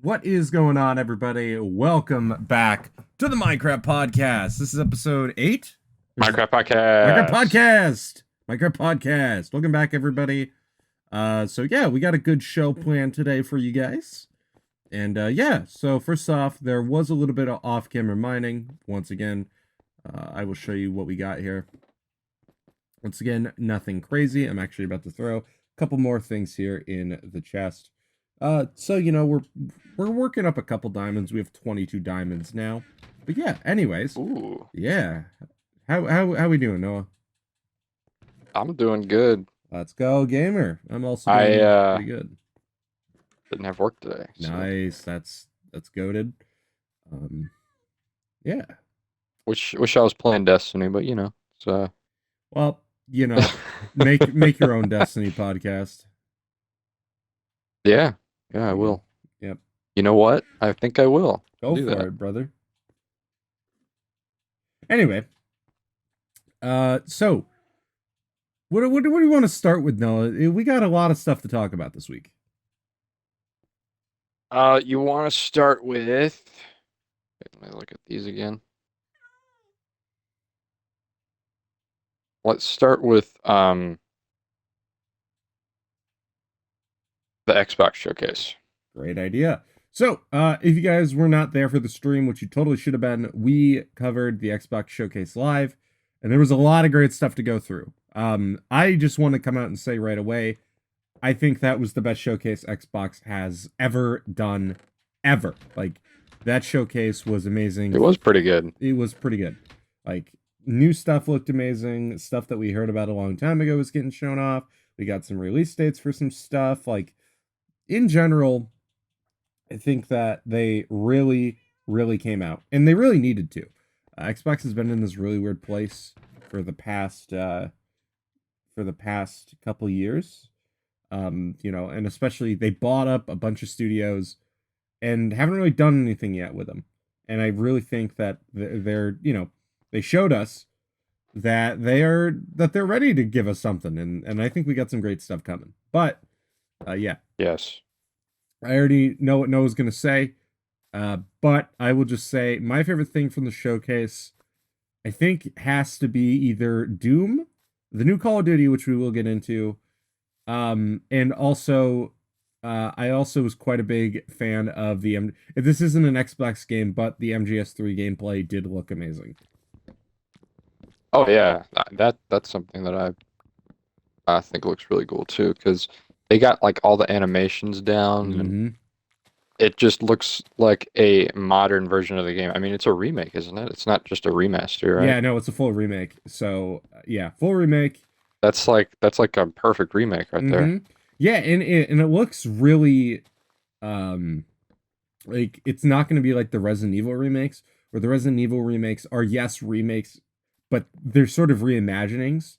What is going on, everybody? Welcome back to the Minecraft Podcast. This is episode 8? Minecraft Minecraft Podcast. Podcast! Minecraft Podcast. Welcome back, everybody. So yeah, we got a good show planned today for you guys. And yeah, so first off, there was a little bit of off-camera mining. Once again, I will show you what we got here. Once again, nothing crazy. I'm actually about to throw a couple more things here in the chest. So you know, we're working up a couple diamonds. We have 22 diamonds now. But yeah, anyways. Ooh, Yeah. How we doing, Noah? I'm doing good. Let's go, gamer. I'm also I doing pretty good. didn't have work today. So. Nice. That's goated. Yeah. Wish I was playing Destiny, but you know, so Well, you know, make your own Destiny podcast. yeah, I will. Yep. You know what? I think I will. Go do for that. it, brother. Anyway, so what do we want to start with, Noah? We got a lot of stuff to talk about this week. You want to start with? Let me look at these again. Let's start with the Xbox showcase. Great idea. So, if you guys were not there for the stream, which you totally should have been, we covered the Xbox Showcase live, and there was a lot of great stuff to go through. I just want to come out and say right away, I think that was the best showcase Xbox has ever done, ever. Like, that showcase was amazing. It was pretty good. It was pretty good. Like, new stuff looked amazing. Stuff that we heard about a long time ago was getting shown off. We got some release dates for some stuff. Like, in general, I think that they really came out, and they really needed to. Xbox has been in this really weird place for the past couple years. You know, and especially they bought up a bunch of studios and haven't really done anything yet with them. And I really think that they're you know, they showed us that they're ready to give us something, and I think we got some great stuff coming. But yeah. Yes. I already know what Noah's going to say, but I will just say my favorite thing from the showcase, I think, has to be either Doom, the new Call of Duty, which we will get into, and also, I also was quite a big fan of the this isn't an Xbox game, but the MGS3 gameplay did look amazing. Oh yeah, that's something that I think looks really cool too, because they got like all the animations down, and it just looks like a modern version of the game. I mean, it's a remake, isn't it? It's not just a remaster, right? Yeah, no, it's a full remake. So yeah, full remake. That's like a perfect remake right there. Yeah, and it looks really, like it's not going to be like the Resident Evil remakes, where the Resident Evil remakes are, yes, remakes, but they're sort of reimaginings.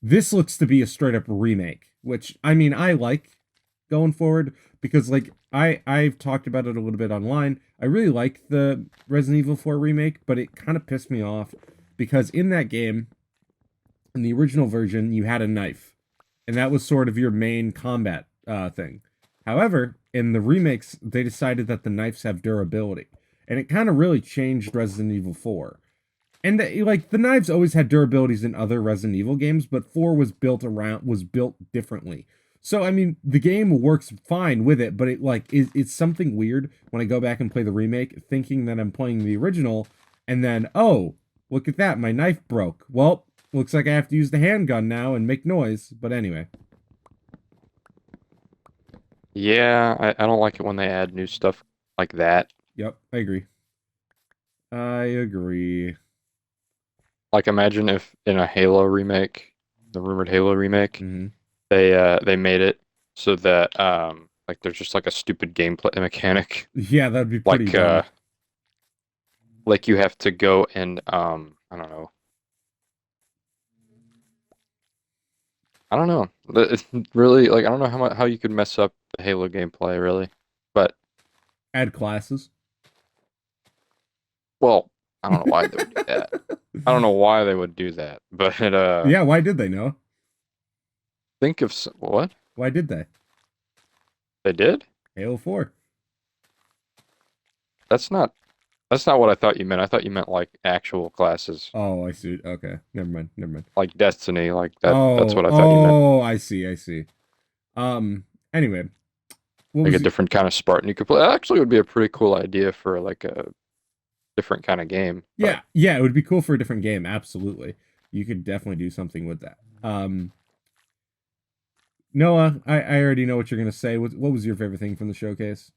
This looks to be a straight up remake, which, I mean, I like going forward, because like I've talked about it a little bit online. I really like the Resident Evil 4 remake, but it kind of pissed me off because in that game, in the original version, you had a knife, and that was sort of your main combat thing. However, in the remakes, they decided that the knives have durability, and it kind of really changed Resident Evil 4. And like the knives always had durabilities in other Resident Evil games, but 4 was built differently. So I mean, the game works fine with it, but it's something weird when I go back and play the remake, thinking that I'm playing the original, and then, oh, look at that, my knife broke. Well, looks like I have to use the handgun now and make noise. But anyway. Yeah, I don't like it when they add new stuff like that. Yep, I agree. I agree. Like, imagine if in a Halo remake, the rumored Halo remake, they made it so that like there's just like a stupid gameplay mechanic. Yeah, that'd be pretty dumb. Like you have to go and I don't know. It's really, like, I don't know how you could mess up the Halo gameplay, really. But add classes. Well, I don't know why they would do that. I don't know why they would do that, but yeah, why did they know? Think of what? Why did they? They did? Halo 4. That's not what I thought you meant. I thought you meant like actual classes, Oh, I see. Okay, never mind. Never mind. like Destiny, like that. That's Oh, what I thought you meant. oh, I see. I see. Um. Anyway, what Like a was it? different kind of Spartan you could play. That actually would be a pretty cool idea for like a different kind of game. But Yeah, yeah. It would be cool for a different game. Absolutely, you could definitely do something with that. Noah, I already know what you're gonna say. What was your favorite thing from the showcase?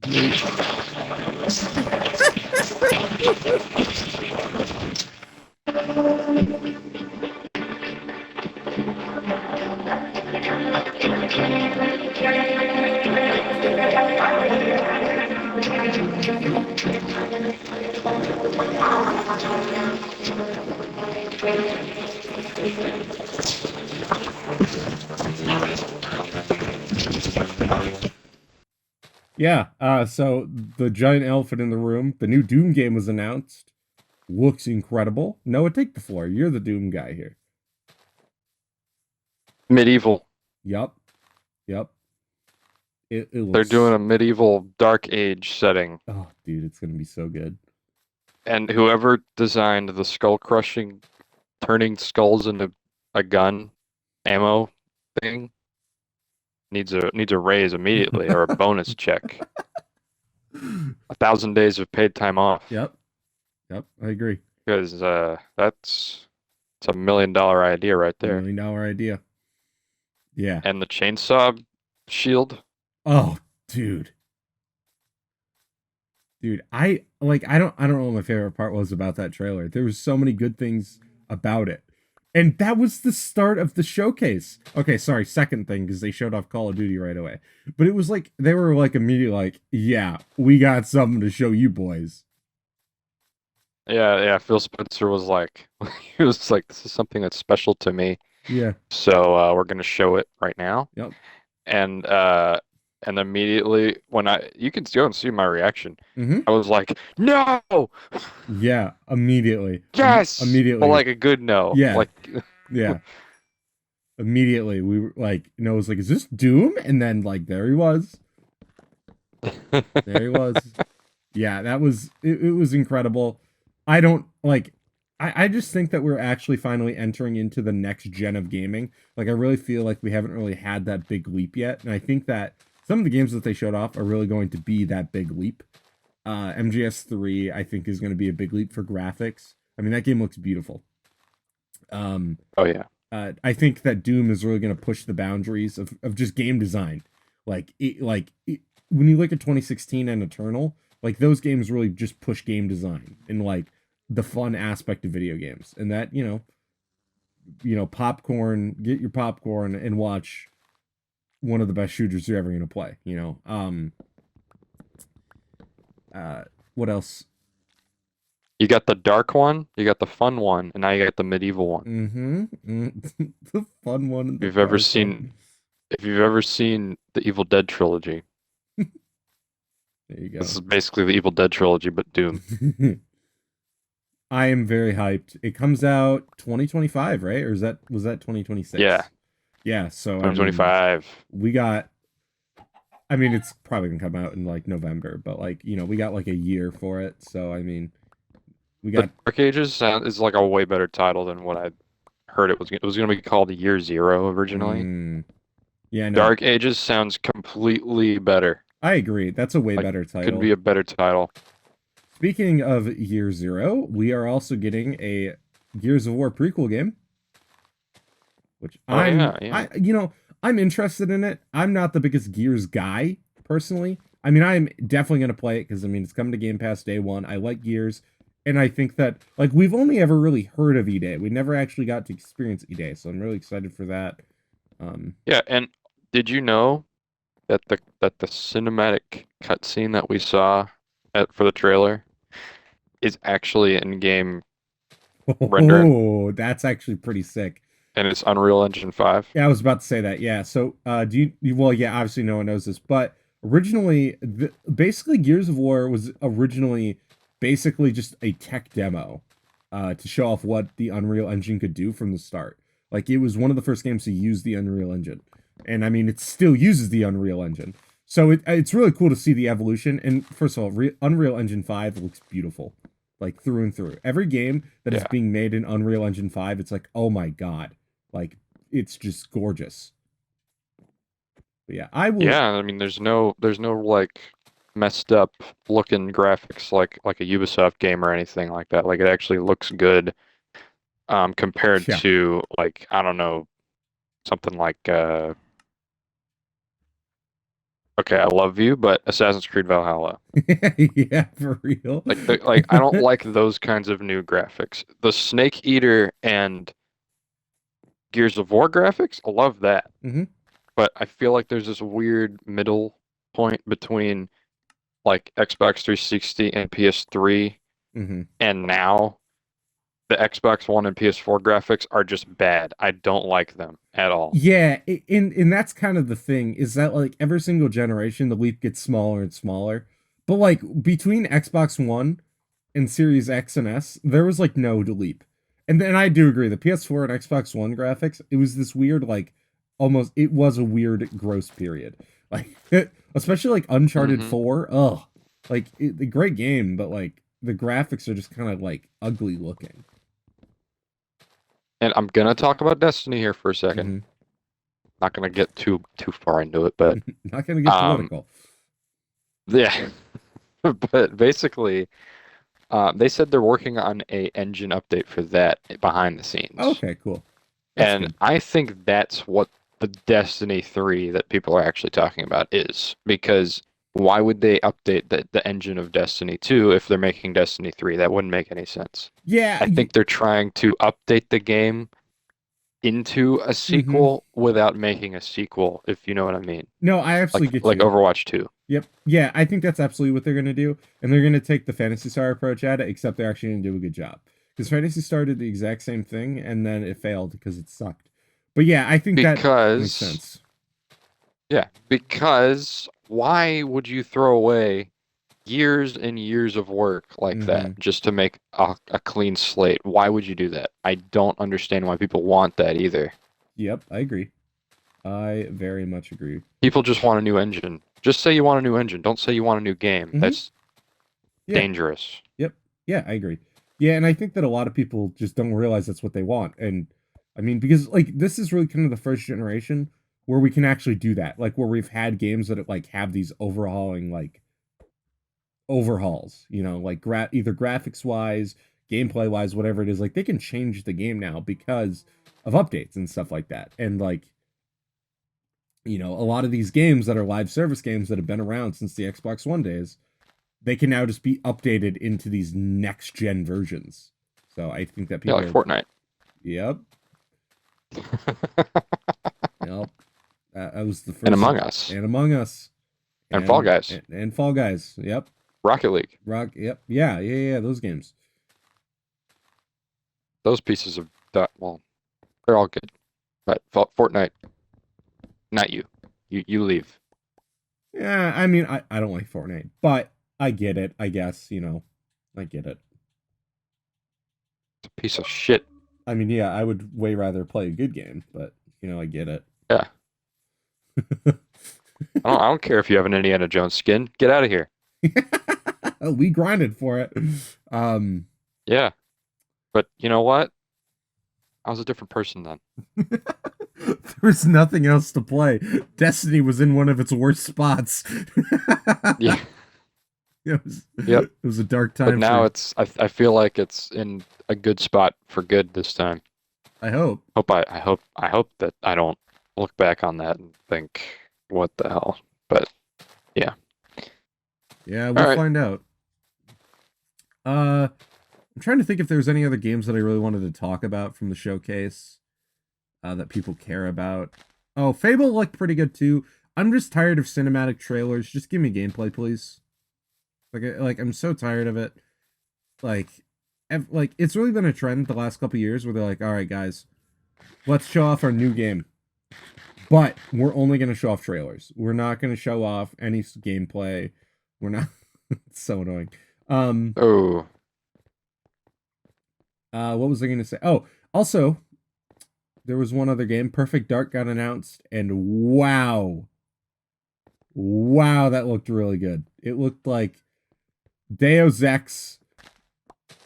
Great. Yeah. So the giant elephant in the room, the new Doom game was announced. Looks incredible. Noah, take the floor. You're the Doom guy here. medieval. Yup. Yup. It They're doing looks. a medieval dark age setting. Oh, dude, it's gonna be so good. And whoever designed the skull crushing, turning skulls into a gun ammo thing needs a raise immediately or a bonus check. 1,000 days of paid time off Yep. Yep. I agree. because it's $1 million idea right there. $1 million idea. Yeah. And the chainsaw shield. Oh, dude. Dude, I don't know what my favorite part was about that trailer. There was so many good things about it. And that was the start of the showcase. Okay, sorry, second thing, because they showed off Call of Duty right away. But it was like they were like immediately like, yeah, we got something to show you boys. Yeah, yeah. Phil Spencer was like, he was like, this is something that's special to me. Yeah. So we're gonna show it right now. Yep. And uh, and immediately when you can go and see my reaction. Mm-hmm. I was like, no, Yeah. Immediately. yes, but Immediately. like a good no, Yeah. like. Yeah. Immediately we were like, you know, it was like, is this Doom? And then like there he was. There he was. Yeah, that was it was incredible. I don't like I just think that we're actually finally entering into the next gen of gaming. Like I really feel like we haven't really had that big leap yet. And I think that some of the games that they showed off are really going to be that big leap. MGS3 I think is going to be a big leap for graphics. I mean that game looks beautiful. Um Oh yeah. I think that Doom is really going to push the boundaries of just game design. When you look at 2016 and Eternal, like those games really just push game design and like the fun aspect of video games. And that, popcorn, get your popcorn and watch one of the best shooters you're ever going to play, what else? You got the dark one, you got the fun one, and now you got the medieval one. The fun one and If the you've ever dark seen, one. if you've ever seen the Evil Dead trilogy, There you this go. is basically the Evil Dead trilogy, but Doom. I am very hyped. It comes out 2025, right? Or was that Yeah, 2026? Yeah, so I mean, 2025. we got I mean, it's probably going to come out in like November, but like, we got like a year for it. So I mean, we The got Dark Ages is like a way better title than what I heard it was. It was going to be called Year Zero originally. mm, yeah, no. Dark Ages sounds completely better. I agree. That's a way Like, better couldn't title. be a better title. Speaking of Year Zero, we are also getting a Gears of War prequel game, which Oh yeah, yeah. I'm interested in it. I'm not the biggest Gears guy personally. I mean, I'm definitely going to play it because I mean, it's coming to Game Pass day one. I like Gears, and I think that like we've only ever really heard of E-Day. We never actually got to experience E-Day, so I'm really excited for that. Yeah, and did you know that the cinematic cutscene that we saw for the trailer? is actually in-game rendering, Oh, that's actually pretty sick. and it's Unreal Engine 5. Yeah, I was about to say that. Yeah. So, well, yeah, obviously no one knows this, but originally, basically, Gears of War was originally basically just a tech demo, to show off what the Unreal Engine could do from the start. Like, it was one of the first games to use the Unreal Engine, and I mean, it still uses the Unreal Engine. So it's really cool to see the evolution. And first of all, Unreal Engine 5 looks beautiful, like through and through. Every game that is Yeah. being made in Unreal Engine 5, it's like, oh my god, like it's just gorgeous. But yeah, I will. Yeah, I mean, there's no like messed up looking graphics like a Ubisoft game or anything like that. Like it actually looks good compared Yeah. to like I don't know, something like okay, I love you, but Assassin's Creed Valhalla. Yeah, for real. Like I don't like those kinds of new graphics. The Snake Eater and Gears of War graphics, I love that. Hmm. But I feel like there's this weird middle point between like Xbox 360 and PS3 Hmm. and now the Xbox One and PS4 graphics are just bad. I don't like them at all. Yeah, and that's kind of the thing, is that like every single generation the leap gets smaller and smaller. But like between Xbox One and Series X and S, there was like no leap. And then I do agree, the PS4 and Xbox One graphics, it was this weird, like, almost, it was a weird gross period. Like especially like Uncharted Hmm 4. Oh, like a great game, but like the graphics are just kind of like ugly looking. And I'm gonna talk about Destiny here for a second. Hmm. Not gonna get too far into it, but Not gonna get um political. yeah. But basically, they said they're working on a engine update for that behind the scenes. Okay, cool. That's And good. I think that's what the Destiny 3 that people are actually talking about is. Because why would they update the engine of Destiny 2 if they're making Destiny 3? That wouldn't make any sense. Yeah. I think they're trying to update the game into a Mm-hmm. sequel without making a sequel, if you know what I mean. No, I Like absolutely get like you. Overwatch 2. Yep. Yeah, I think that's absolutely what they're gonna do, and they're gonna take the Fantasy Star approach at it, except they're actually gonna do a good job. Because Fantasy Star did the exact same thing, and then it failed because it sucked. But yeah, I think that makes Because sense. yeah, because why would you throw away years and years of work like Mm-hmm. that just to make a clean slate? Why would you do that? I don't understand why people want that either. Yep, I agree. I very much agree. People just want a new engine. Just say you want a new engine. Don't say you want a new game. Mm-hmm. That's Yeah. dangerous. Yep. Yeah, I agree. Yeah, and I think that a lot of people just don't realize that's what they want. And I mean, because like this is really kind of the first generation where we can actually do that. Like where we've had games that like have these overhauling like overhauls, like either graphics wise, gameplay wise, whatever it is. Like they can change the game now because of updates and stuff like that. And like, a lot of these games that are live service games that have been around since the Xbox One days, they can now just be updated into these next gen versions. So I think that Yeah, people like are, Fortnite. yep, yep. That was the And first, Among Us. and Among Us, And Fall Guys. and Fall Guys. Yep, Rocket League. Rock. Yep, yeah. Those games. Those pieces of well, they're all good. But Fortnite, not you. You leave. Yeah, I mean, I don't like Fortnite, but I get it. I guess I get it. It's a piece of shit. I mean, yeah, I would way rather play a good game, but I get it. Yeah. I don't care if you have an Indiana Jones skin. Get out of here. We grinded for it. Um, Yeah. But you know what? I was a different person then. There's nothing else to play. Destiny was in one of its worst spots. Yeah. Yep. It was a dark But time now for. I feel like it's in a good spot for good this time. I hope. I hope that I don't look back on that and think, what the hell? But yeah. Yeah, All we'll right. find out. I'm trying to think if there's any other games that I really wanted to talk about from the showcase, that people care about. Oh, Fable looked pretty good too. I'm just tired of cinematic trailers. Just give me gameplay, please. Like I'm so tired of it. like, like it's really been a trend the last couple years where they're like, all right, guys, let's show off our new game, but we're only going to show off trailers. We're not going to show off any gameplay. We're not. It's so annoying. Um, Oh, what was I going to say? Oh, also, there was one other game. Perfect Dark got announced, and wow, that looked really good. It looked like Deus Ex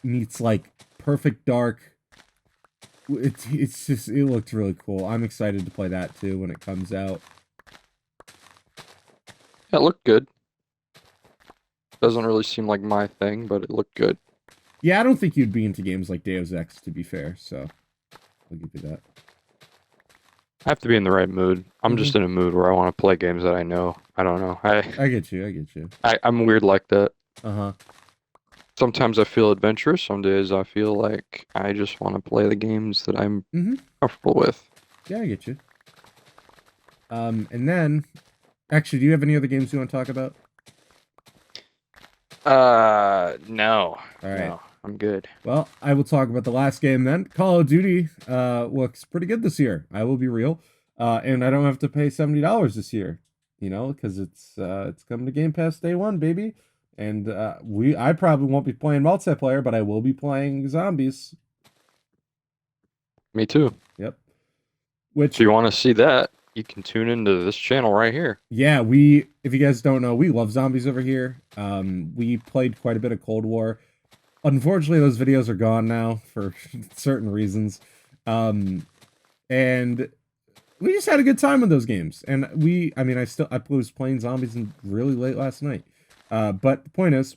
meets like Perfect Dark. It's just it looked really cool. I'm excited to play that too when it comes out. it looked good. Doesn't really seem like my thing, but it looked good. Yeah, I don't think you'd be into games like Deus Ex, to be fair. So I'll give you that. I have to be in the right mood. I'm Mm-hmm. just in a mood where I want to play games that I know. I don't know. I get you. I get you. I'm weird like that. Uh huh. Sometimes I feel adventurous. Some days I feel like I just want to play the games that I'm Mm-hmm. comfortable with. Yeah, I get you. And then, actually, do you have any other games you want to talk about? No. All right. No, I'm good. Well, I will talk about the last game then. Call of Duty looks pretty good this year. I will be real. And I don't have to pay $70 this year, because it's coming to Game Pass day one, baby. And I probably won't be playing multiplayer, but I will be playing zombies. Me too. Yep. If Which, you want to see that, you can tune into this channel right here. yeah, if you guys don't know, we love zombies over here. We played quite a bit of Cold War. Unfortunately, those videos are gone now for certain reasons. And we just had a good time with those games. And I was playing zombies really late last night. But the point is,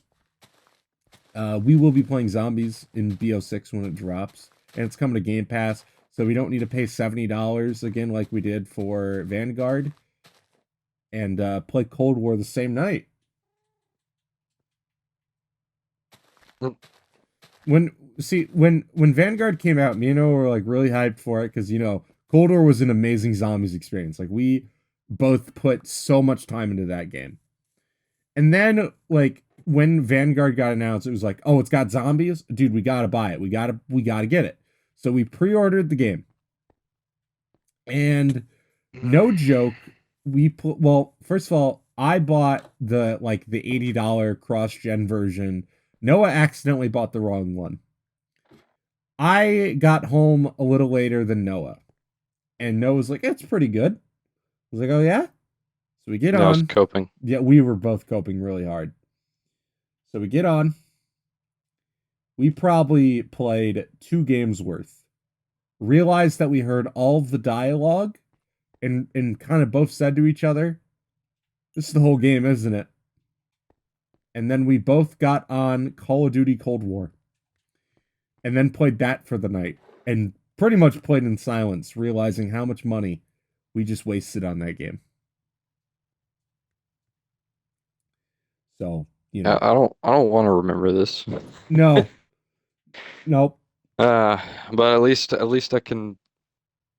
we will be playing zombies in BO6 when it drops. And it's coming to Game Pass. So we don't need to pay $70 again like we did for Vanguard. And play Cold War the same night. Mm. When Vanguard came out, me and Noah were like really hyped for it because Cold War was an amazing zombies experience. Like we both put so much time into that game. And then like when Vanguard got announced, it was like, oh, it's got zombies, dude. We gotta buy it. We gotta get it. So we pre-ordered the game, and no joke, well, first of all, I bought the $80 cross-gen version. Noah accidentally bought the wrong one. I got home a little later than Noah. And Noah's like, it's pretty good. I was like, oh yeah? So we get I was on. coping. Yeah, we were both coping really hard. So we get on. We probably played 2 games worth. Realized that we heard all of the dialogue and kind of both said to each other, this is the whole game, isn't it? And then we both got on Call of Duty Cold War. And then played that for the night. And pretty much played in silence, realizing how much money we just wasted on that game. So, I don't want to remember this. no, nope. But at least I can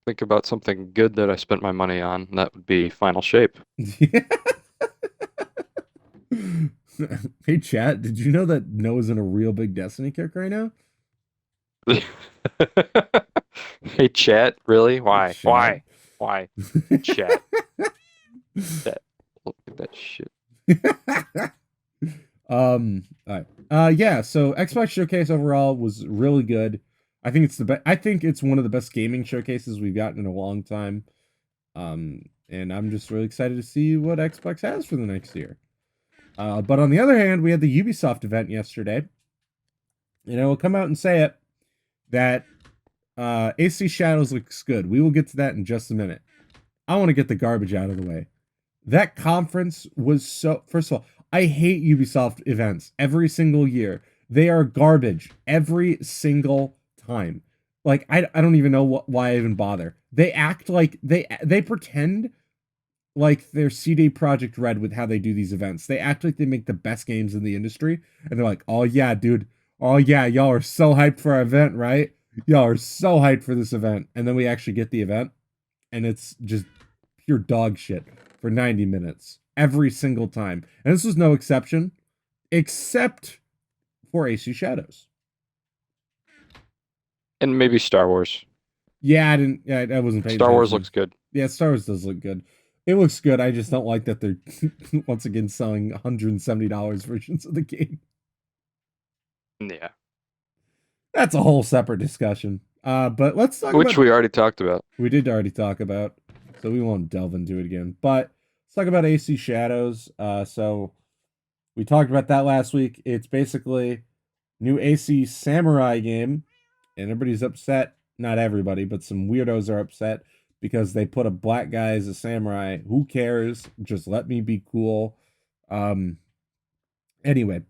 think about something good that I spent my money on. And that would be Final Shape. Hey, chat, did you know that Noah's in a real big Destiny kick right now? Hey, chat, really? Hey, Why? chat. Why? Why? Chat. That look at that shit. All right. Yeah, so Xbox Showcase overall was really good. I think it's one of the best gaming showcases we've gotten in a long time. And I'm just really excited to see what Xbox has for the next year. But on the other hand, we had the Ubisoft event yesterday. And I will come out and say it that AC Shadows looks good. We will get to that in just a minute. I want to get the garbage out of the way. That conference was so. First of all, I hate Ubisoft events every single year. They are garbage every single time. Like I don't even know why I even bother. They act like they pretend like they're CD Project Red with how they do these events. They act like they make the best games in the industry, and they're like, "Oh yeah, dude. Oh yeah, y'all are so hyped for our event, right? Y'all are so hyped for this event." And then we actually get the event, and it's just pure dog shit for 90 minutes every single time. And this was no exception, except for AC Shadows. And maybe Star Wars. Yeah, I didn't. Yeah, I wasn't paying Star Wars attention. looks good. Yeah, Star Wars does look good. It looks good. I just don't like that they're once again selling $170 versions of the game. Yeah. That's a whole separate discussion. But let's talk Which about. we already talked about. We did already talk about, so we won't delve into it again. But let's talk about AC Shadows. So we talked about that last week. It's basically new AC Samurai game, and everybody's upset. Not everybody, but some weirdos are upset because they put a black guy as a samurai. Who cares? Just let me be cool. Anyway,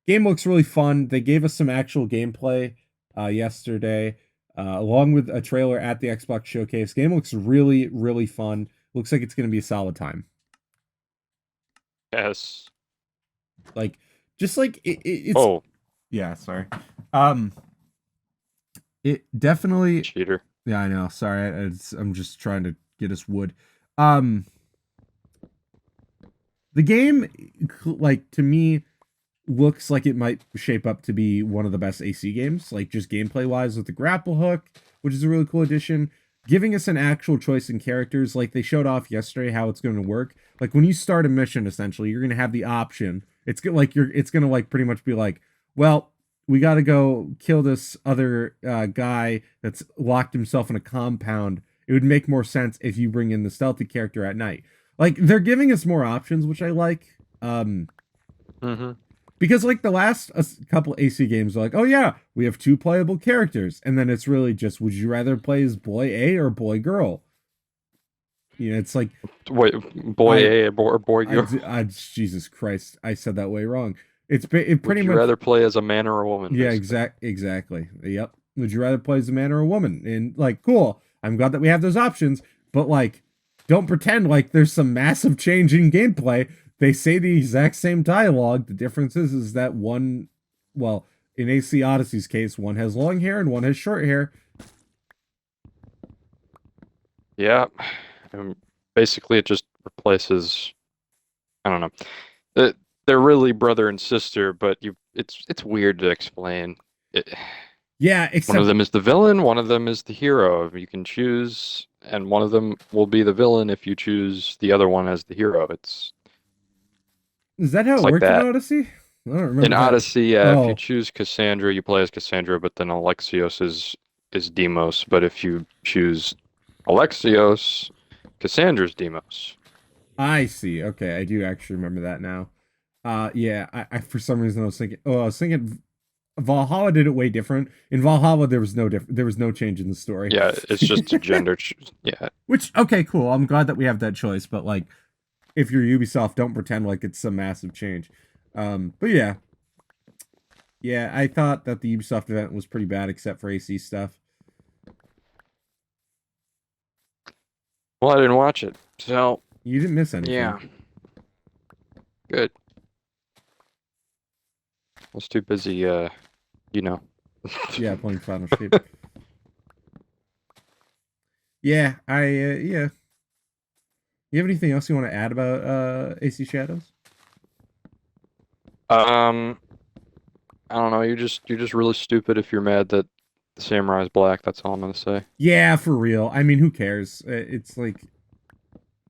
game looks really fun. They gave us some actual gameplay yesterday, along with a trailer at the Xbox Showcase. Game looks really, really fun. Looks like it's going to be a solid time. Yes. Like, just like it's. Oh, Yeah, sorry. It definitely. cheater. Yeah, I know. Sorry, I'm just trying to get us wood. The game, like to me, looks like it might shape up to be one of the best AC games, like just gameplay wise with the grapple hook, which is a really cool addition. Giving us an actual choice in characters, like they showed off yesterday how it's going to work. Like when you start a mission, essentially, you're going to have the option. It's like it's going to like pretty much be like, well, we got to go kill this other guy that's locked himself in a compound. It would make more sense if you bring in the stealthy character at night. Like they're giving us more options, which I like. Mm-hmm. Because like the last couple AC games are like, oh yeah, we have two playable characters, and then it's really just, would you rather play as boy A or boy girl? You know, it's like, Wait, boy A or boy girl? Jesus Christ, I said that way wrong. It pretty Would you much rather play as a man or a woman? yeah, Basically? exactly. Yep. Would you rather play as a man or a woman? And like, cool. I'm glad that we have those options, but like, don't pretend like there's some massive change in gameplay. They say the exact same dialogue. The difference is that one, well, in AC Odyssey's case, one has long hair and one has short hair. Yeah. Basically, it just replaces. I don't know. They're really brother and sister, but it's weird to explain. Yeah, One of except them is the villain, one of them is the hero. You can choose, and one of them will be the villain if you choose the other one as the hero. is that how It's it like worked in that. Odyssey? I don't remember In that. Odyssey, yeah, if you Oh, choose Cassandra, you play as Cassandra, but then Alexios is Demos. But if you choose Alexios, Cassandra's Demos. I see. Okay, I do actually remember that now. Yeah, I for some reason I was thinking Valhalla did it way different. In Valhalla, there was no change in the story. Yeah, it's just a gender. Yeah, Which okay, cool. I'm glad that we have that choice. But like, if you're Ubisoft, don't pretend like it's some massive change. But yeah, yeah, I thought that the Ubisoft event was pretty bad, except for AC stuff. well, I didn't watch it, so You didn't miss anything. yeah, good. I was too busy, you know. Yeah, playing Final Shape. Yeah, yeah. You have anything else you want to add about AC Shadows? Um, I don't know. You're just really stupid if you're mad that the samurai's black. That's all I'm gonna say. Yeah, for real. I mean, who cares? It's like,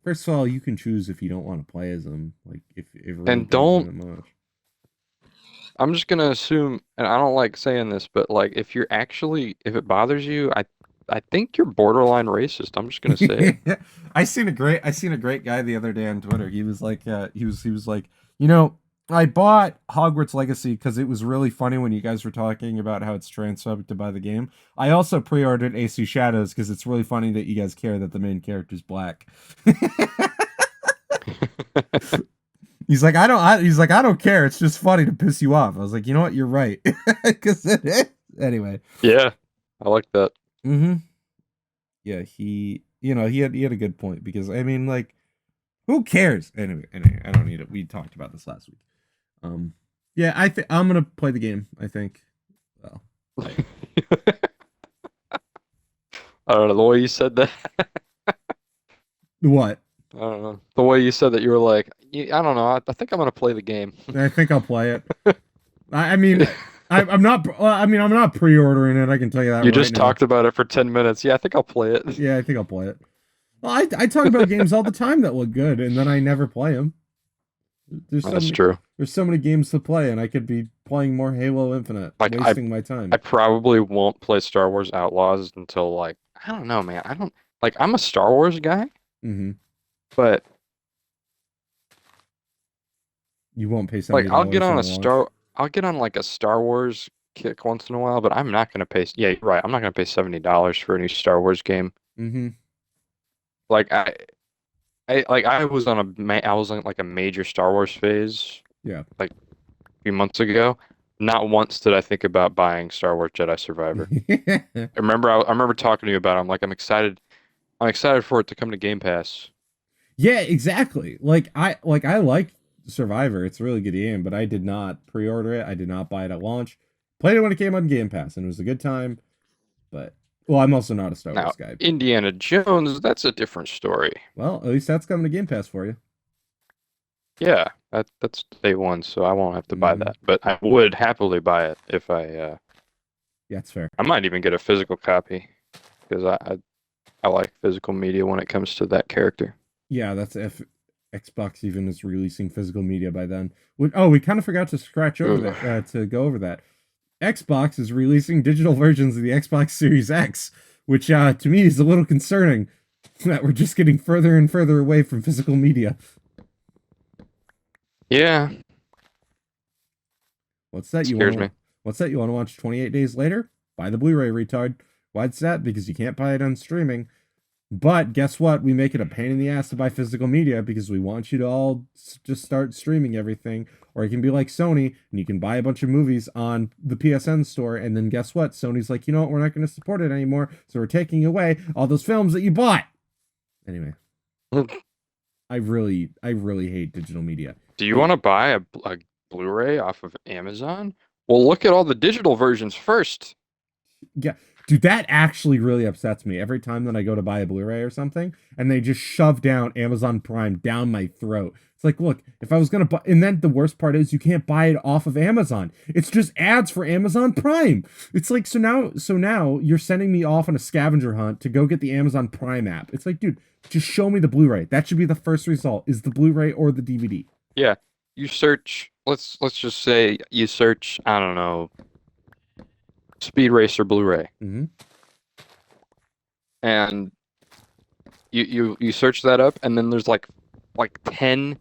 first of all, you can choose if you don't want to play as them. Like, if it really And bothers you don't. that much. I'm just gonna assume, and I don't like saying this, but like if it bothers you, I think you're borderline racist. I'm just gonna say it. I seen a great guy the other day on Twitter. He was like, he was like, you know, I bought Hogwarts Legacy because it was really funny when you guys were talking about how it's transphobic to buy the game. I also pre-ordered AC Shadows because it's really funny that you guys care that the main character's black. He's like, he's like, I don't care. It's just funny to piss you off. I was like, you know what? You're right. Because anyway. Yeah, I like that. Mm-hmm. Yeah, he had a good point because I mean, like, who cares? Anyway, I don't need it. We talked about this last week. Yeah, I'm gonna play the game. I think. Well, I don't know the way you said that. what? I don't know the way you said that. You were like, I don't know. I think I'm gonna play the game. I think I'll play it. I mean, I'm not. I mean, I'm not pre-ordering it. I can tell you that You right just now. talked about it for 10 minutes. Yeah, I think I'll play it. Yeah, I think I'll play it. Well, I talk about games all the time that look good, and then I never play them. There's so That's many. true. There's so many games to play, and I could be playing more Halo Infinite, Like wasting my I time. probably won't play Star Wars Outlaws until like I don't know, man. I don't like I'm a Star Wars guy, Hmm. but You won't pay like $70 on launch. I'll get on like a Star Wars kick once in a while, but I'm not gonna pay yeah, you're right. I'm not gonna pay $70 for a new Star Wars game. Hmm. Like I was on I was on like a major Star Wars phase Yeah. like a few months ago. Not once did I think about buying Star Wars Jedi Survivor. I remember talking to you about it. I'm like I'm excited for it to come to Game Pass. Yeah, exactly. I like Survivor. It's a really good game, but I did not pre-order it. I did not buy it at launch. Played it when it came on Game Pass, and it was a good time. But well, I'm also not a Star Now, Wars guy. Indiana Jones, that's a different story. Well, at least that's coming to Game Pass for you. Yeah, that's day one, so I won't have to buy Hmm. that. But I would happily buy it if Yeah, it's fair. I might even get a physical copy because I like physical media when it comes to that character. Yeah, that's if Xbox even is releasing physical media by then. Oh, we kind of forgot to scratch over Ugh. that to go over that. Xbox is releasing digital versions of the Xbox Series X, which to me is a little concerning that we're just getting further and further away from physical media. Yeah, What's that you want scares to? me. What's that you want to watch 28 days later? Buy the Blu-ray, retard. Why's that? Because you can't buy it on streaming. But guess what? We make it a pain in the ass to buy physical media because we want you to all just start streaming everything. Or it can be like Sony, and you can buy a bunch of movies on the PSN store, and then guess what? Sony's like, you know what? We're not going to support it anymore, so we're taking away all those films that you bought. Anyway, I really hate digital media. Do you want to buy a Blu-ray off of Amazon? Well, look at all the digital versions first. Yeah, dude, that actually really upsets me every time that I go to buy a Blu-ray or something, and they just shove down Amazon Prime down my throat. It's like, look, if I was gonna buy, and then the worst part is you can't buy it off of Amazon. It's just ads for Amazon Prime. It's like so now you're sending me off on a scavenger hunt to go get the Amazon Prime app. It's like, dude, just show me the Blu-ray. That should be the first result, is the Blu-ray or the DVD. Yeah, you search. Let's just say you search. I don't know, Speed Racer Blu-ray, Mm-hmm. and you search that up, and then there's like 10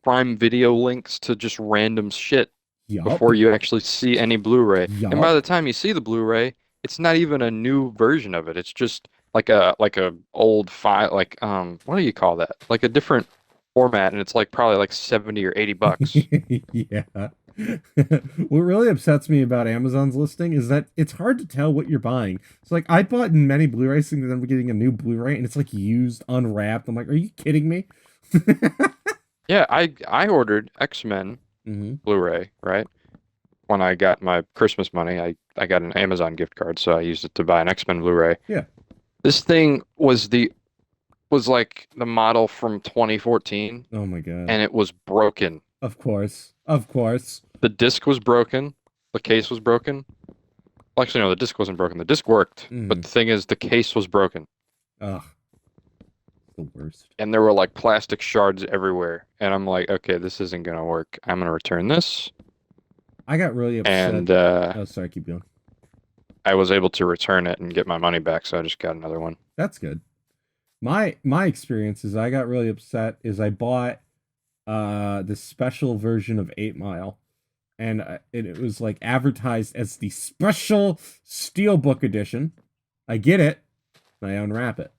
Prime Video links to just random shit Yup. before you actually see any Blu-ray. And by Yup. the time you see the Blu-ray, it's not even a new version of it. It's just like a old file, like what do you call that? Like a different format, and it's like probably like 70 or 80 bucks. Yeah. What really upsets me about Amazon's listing is that it's hard to tell what you're buying. It's like I bought many Blu-rays thinking that I'm getting a new Blu-ray and it's like used, unwrapped. I'm like, are you kidding me? Yeah, I ordered X-Men Hmm. Blu-ray, right? When I got my Christmas money, I got an Amazon gift card, so I used it to buy an X-Men Blu-ray. Yeah. This thing was like the model from 2014, Oh my God. and it was broken. Of course. Of course. The disc was broken, the case was broken. Well, actually, no, the disc wasn't broken. The disc worked, but Mm. the thing is, the case was broken, Ugh. The worst. and there were like plastic shards everywhere. And I'm like, okay, this isn't gonna work. I'm gonna return this, I got really upset. and Oh, sorry, keep going. I was able to return it and get my money back, so I just got another one. That's good. My experience is I got really upset is I bought the special version of 8 Mile, and it was like advertised as the special steelbook edition. I get it, and I unwrap it.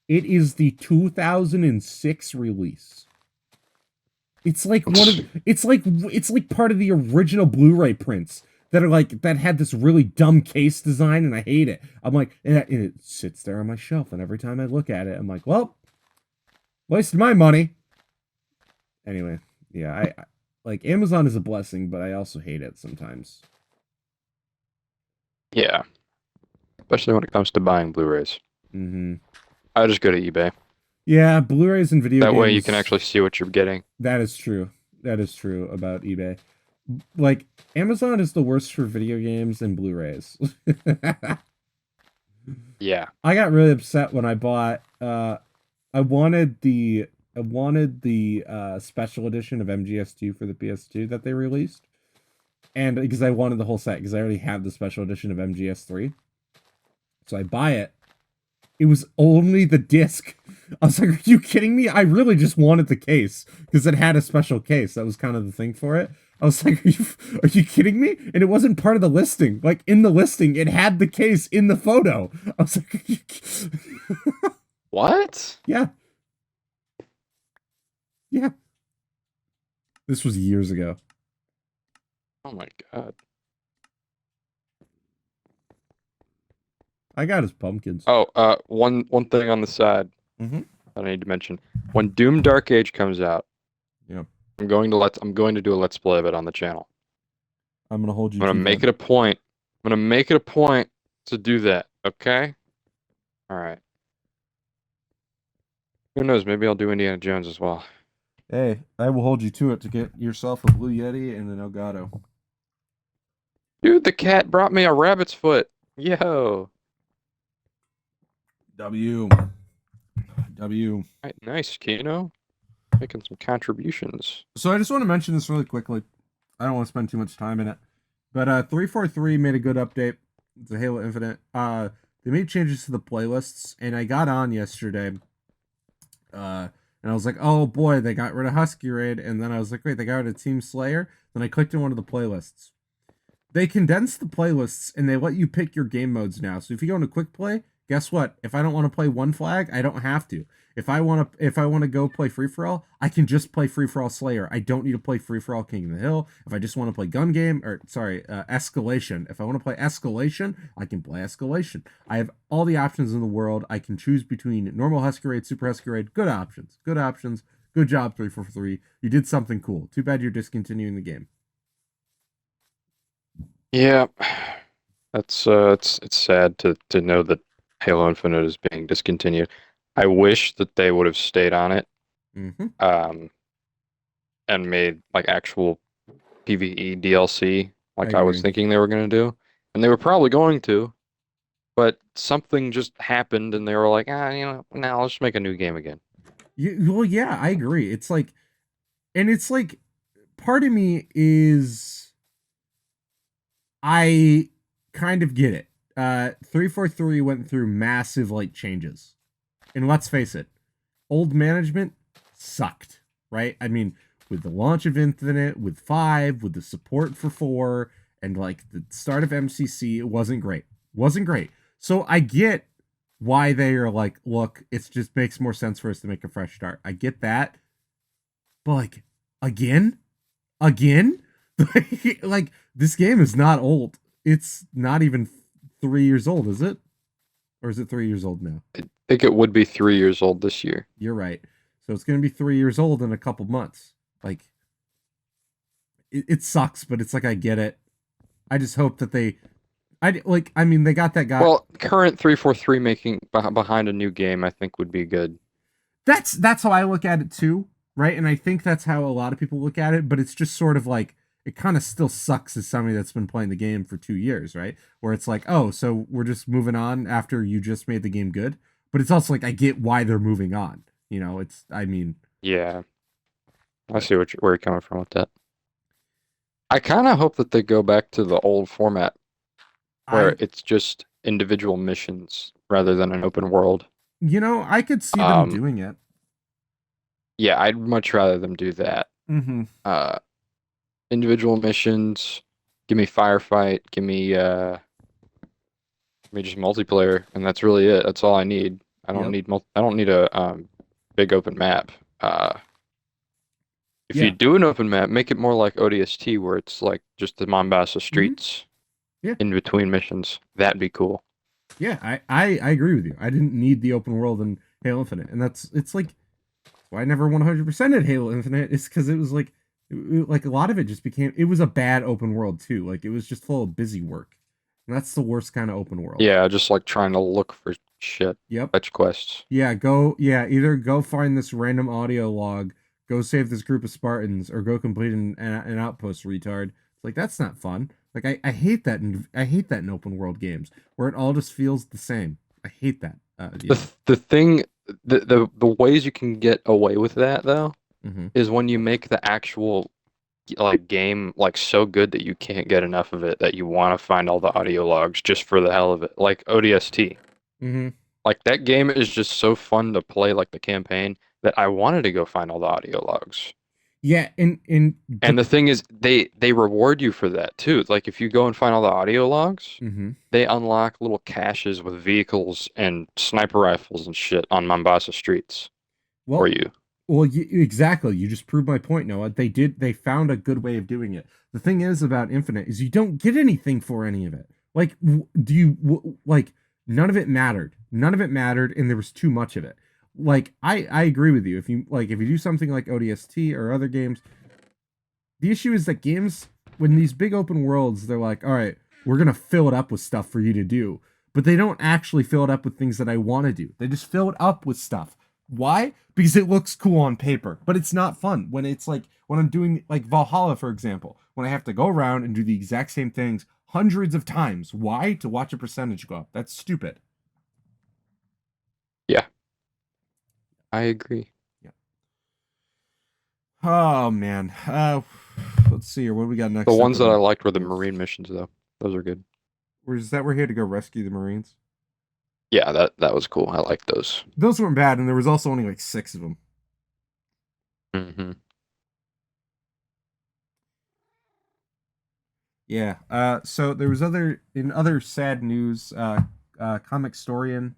It is the 2006 release. It's like it's like part of the original Blu-ray prints that are like that had this really dumb case design, and I hate it. I'm like, and it sits there on my shelf, and every time I look at it, I'm like, well, wasted my money. Anyway, yeah, I like Amazon is a blessing, but I also hate it sometimes. Yeah, especially when it comes to buying Blu-rays. Hmm. I just go to eBay. Yeah, Blu-rays and video That way you games. can actually see what you're getting. That is true. That is true about eBay. like Amazon is the worst for video games and Blu-rays. Yeah. I got really upset when I bought I wanted the special edition of MGS2 for the PS2 that they released. And because I wanted the whole set because I already have the special edition of MGS3. So I buy it. It was only the disc. I was like, are you kidding me? I really just wanted the case because it had a special case. That was kind of the thing for it. I was like, are you kidding me? And it wasn't part of the listing. Like in the listing, it had the case in the photo. I was like, What? yeah, yeah. This was years ago. Oh my god. I got his pumpkins. Oh, one thing on the side Mm-hmm. that I need to mention. When Doom Dark Age comes out, Yeah. I'm going to do a let's play of it on the channel. I'm gonna hold you I'm gonna to make that. it a point. I'm gonna make it a point to do that, okay? All right. Who knows? Maybe I'll do Indiana Jones as well. Hey, I will hold you to it to get yourself a Blue Yeti and an Elgato. Dude, the cat brought me a rabbit's foot. Yo. W. W. Right, nice, Kino. Making some contributions. So I just want to mention this really quickly. I don't want to spend too much time in it. But 343 made a good update to Halo Infinite. They made changes to the playlists, and I got on yesterday. And I was like, oh boy, they got rid of Husky Raid, and then I was like, wait, they got rid of Team Slayer. Then I clicked in one of the playlists. They condensed the playlists and they let you pick your game modes now. So if you go into quick play, guess what? If I don't want to play one flag, I don't have to. If I want to go play free for all, I can just play free for all Slayer. I don't need to play free for all King of the Hill. If I just want to play gun game or escalation. If I want to play escalation, I can play escalation. I have all the options in the world. I can choose between normal Husky Raid, super Husky Raid. Good options. Good options. Good job 343. You did something cool. Too bad you're discontinuing the game. Yeah. It's sad to know that Halo Infinite is being discontinued. I wish that they would have stayed on it, Mm-hmm. and made like actual PvE DLC I like I was agree. thinking they were gonna do. And they were probably going to, but something just happened and they were like, now let's make a new game again. Well, yeah, I agree. It's like, and it's like, part of me is, I kind of get it. 343 went through massive like changes, and let's face it, old management sucked, right? I mean, with the launch of Infinite, with 5, with the support for 4, and like the start of MCC, it wasn't great. Wasn't great. So I get why they are like, look, it just makes more sense for us to make a fresh start. I get that. But like, again? Again? Like, this game is not old. It's not even 3 years old, is it? Or is it 3 years old now? I think it would be 3 years old this year. You're right. So it's going to be 3 years old in a couple months. Like, it sucks, but it's like, I get it. I just hope that I mean, they got that guy. Well, current 343 making behind a new game, I think would be good. That's how I look at it too, right? And I think that's how a lot of people look at it, but it's just sort of like, it kind of still sucks as somebody that's been playing the game for 2 years, right? Where it's like, oh, so we're just moving on after you just made the game good. But it's also like, I get why they're moving on. You know, it's, I mean, Yeah, I see where you're coming from with that. I kind of hope that they go back to the old format where I, it's just individual missions rather than an open world. I could see them Um, doing it. yeah, I'd much rather them do that. Mm-hmm. Uh, individual missions, give me firefight, give me just multiplayer, and that's really it. That's all I need. Yep. I don't need a big open map. If you Yeah. do an open map, make it more like ODST, where it's like just the Mombasa Mm-hmm. streets Yeah. in between missions. That'd be cool. Yeah, I agree with you. I didn't need the open world in Halo Infinite, and it's like why I never 100%ed Halo Infinite is because it was like like a lot of it just became, it was a bad open world too. Like it was just full of busy work, and that's the worst kind of open world. Yeah, just like trying to look for shit, Yep. fetch quests. Yeah, either go find this random audio log, go save this group of Spartans or go complete an outpost, retard. It's like that's not fun. Like I hate that I hate that in open world games where it all just feels the same. I hate that. The thing, the ways you can get away with that though Hmm. is when you make the actual like game like so good that you can't get enough of it that you want to find all the audio logs just for the hell of it. Like ODST. Hmm. Like that game is just so fun to play like the campaign that I wanted to go find all the audio logs. Yeah, And but the thing is they reward you for that too. Like if you go and find all the audio logs, hmm they unlock little caches with vehicles and sniper rifles and shit on Mombasa streets for well, you. exactly. You just proved my point, Noah. They found a good way of doing it. The thing is about Infinite is you don't get anything for any of it. Like, like none of it mattered. None of it mattered, and there was too much of it. Like, I agree with you. If you do something like ODST or other games, the issue is that games when these big open worlds, they're like, all right, we're gonna fill it up with stuff for you to do, but they don't actually fill it up with things that I want to do. They just fill it up with stuff. Why? Because it looks cool on paper, but it's not fun when it's like when I'm doing like Valhalla, for example, when I have to go around and do the exact same things hundreds of times. Why? To watch a percentage go up. That's stupid. Yeah, I agree. Yeah. Oh man. Let's see here. What do we got The next up ones in that I the liked were the list? marine missions though. Those are good. We're here to go rescue the Marines. Yeah, that was cool. I like those. Those weren't bad, and there was also only like 6 of them. Hmm. Yeah. So there was other sad news. Comic Storian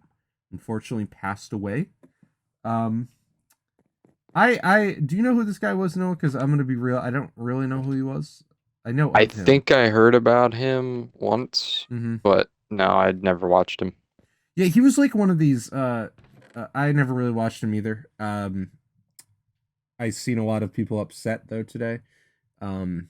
unfortunately passed away. Um, I do you know who this guy was, Noah? Because I'm gonna be real, I don't really know who he was. I know I of him. think I heard about him once, Hmm. but no, I'd never watched him. Yeah, he was like one of these. I never really watched him either. I've seen a lot of people upset though today. Um,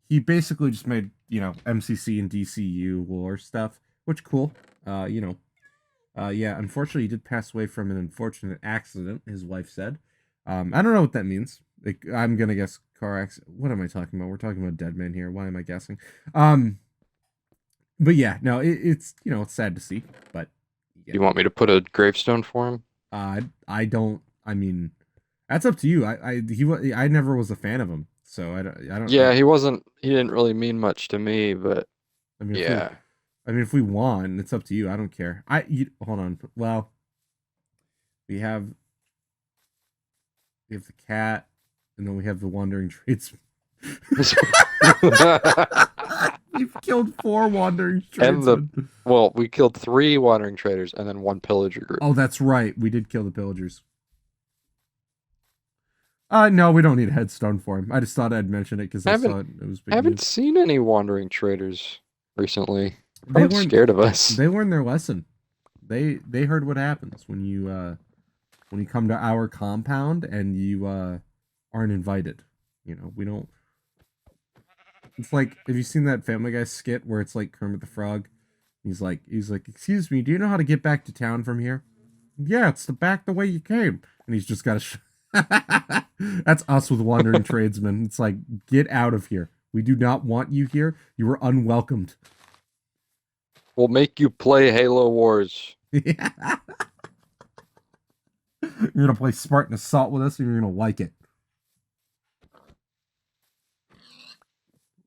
he basically just made MCC and DCU war stuff, which cool. Yeah. Unfortunately, he did pass away from an unfortunate accident. His wife said. I don't know what that means. Like, I'm gonna guess car accident. What am I talking about? We're talking about dead man here. Why am I guessing? Um, but yeah, no, it's it's sad to see, but You yeah, want me to put a gravestone for him? I don't. I mean, that's up to you. I never was a fan of him, so I don't. Yeah, he wasn't. He didn't really mean much to me, but I mean, yeah. if we won, it's up to you. I don't care. Hold on. Well, we have the cat, and then we have the wandering tradesman. We've killed 4 wandering And tradesmen. well, we killed 3 wandering traders and then 1 pillager group. Oh, that's right. We did kill the pillagers. No, we don't need a headstone for him. I just thought I'd mention it because I I haven't saw it was I big haven't news. seen any wandering traders recently. They Everyone's weren't. scared of us. They learned their lesson. They heard what happens when you come to our compound and you aren't invited. We don't. It's like, have you seen that Family Guy skit where it's like Kermit the Frog? He's like, excuse me, do you know how to get back to town from here? Yeah, it's the way you came. And he's just got to. That's us with wandering tradesmen. It's like, get out of here. We do not want you here. You are unwelcomed. We'll make you play Halo Wars. Yeah. You're gonna play Spartan Assault with us, and you're gonna like it.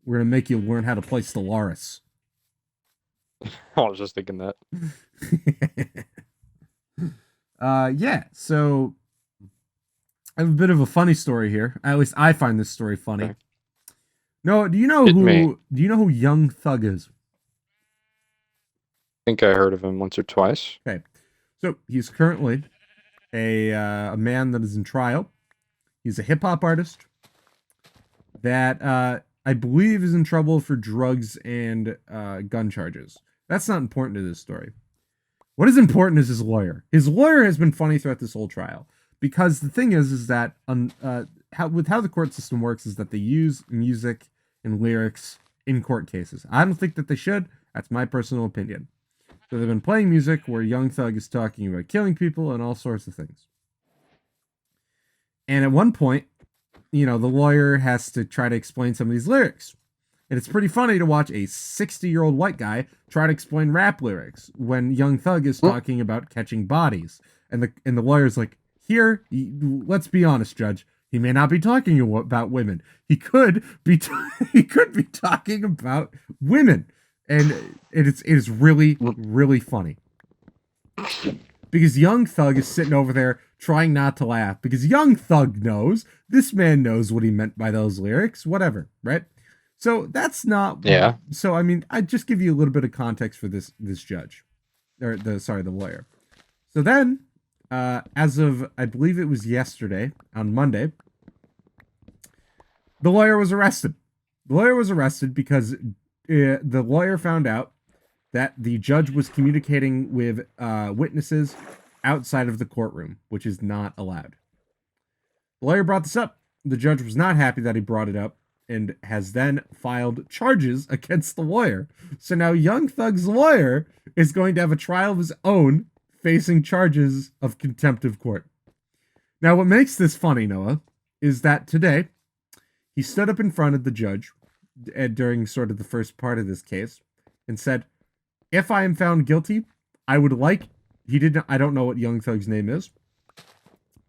We're gonna make you learn how to play Stellaris. I was just thinking that. Yeah. So I have a bit of a funny story here. At least I find this story funny. Okay. No, Hit me. do you know who Young Thug is? I think I heard of him once or twice. Okay. So he's currently a man that is in trial. He's a hip hop artist that I believe is in trouble for drugs and gun charges. That's not important to this story. What is important is his lawyer. His lawyer has been funny throughout this whole trial because the thing is that how the court system works is that they use music and lyrics in court cases. I don't think that they should. That's my personal opinion. So they've been playing music where Young Thug is talking about killing people and all sorts of things. And at one point, the lawyer has to try to explain some of these lyrics. And it's pretty funny to watch a 60-year-old white guy try to explain rap lyrics when Young Thug is talking about catching bodies. And the lawyer's like, here, let's be honest, Judge. He may not be talking about women. He could be talking about women. And it is really, really funny. Because Young Thug is sitting over there trying not to laugh. Because Young Thug knows. This man knows what he meant by those lyrics. Whatever, right? So that's not... Yeah. So, I mean, I just give you a little bit of context for this judge. Or, the lawyer. So then, as of, I believe it was yesterday, on Monday, the lawyer was arrested. The lawyer was arrested because the lawyer found out that the judge was communicating with witnesses outside of the courtroom, which is not allowed. The lawyer brought this up. The judge was not happy that he brought it up and has then filed charges against the lawyer. So now Young Thug's lawyer is going to have a trial of his own, facing charges of contempt of court. Now, what makes this funny, Noah, is that today he stood up in front of the judge during sort of the first part of this case and said, if I am found guilty, I would like... I don't know what Young Thug's name is.